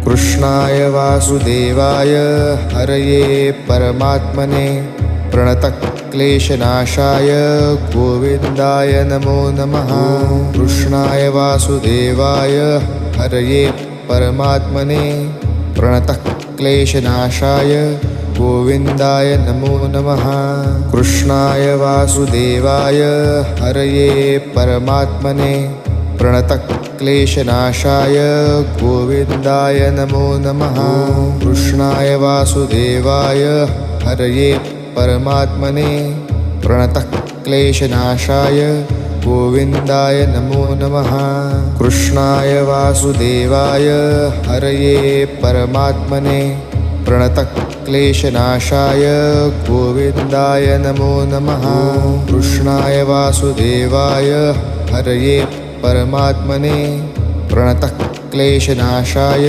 कृष्णाय वासुदेवाय हरये परमात्मने प्रणतक्लेशनाशाय गोविन्दाय नमो नमः। कृष्णाय वासुदेवाय हरये परमात्मने प्रणतक्लेशनाशाय गोविन्दाय नमो नमः। कृष्णाय वासुदेवाय हरये परमात्मने प्रणतक्लेशनाशाय गोविन्दाय नमो नमः। कृष्णाय वासुदेवाय हरये परमात्मने प्रणतक्लेशनाशाय गोविन्दाय नमो नमः। कृष्णाय वासुदेवाय हरये परमात्मने प्रणतक्लेशनाशाय गोविन्दाय नमो नमः। कृष्णाय वासुदेवाय हरये परमात्मने प्रणतक्लेशनाशाय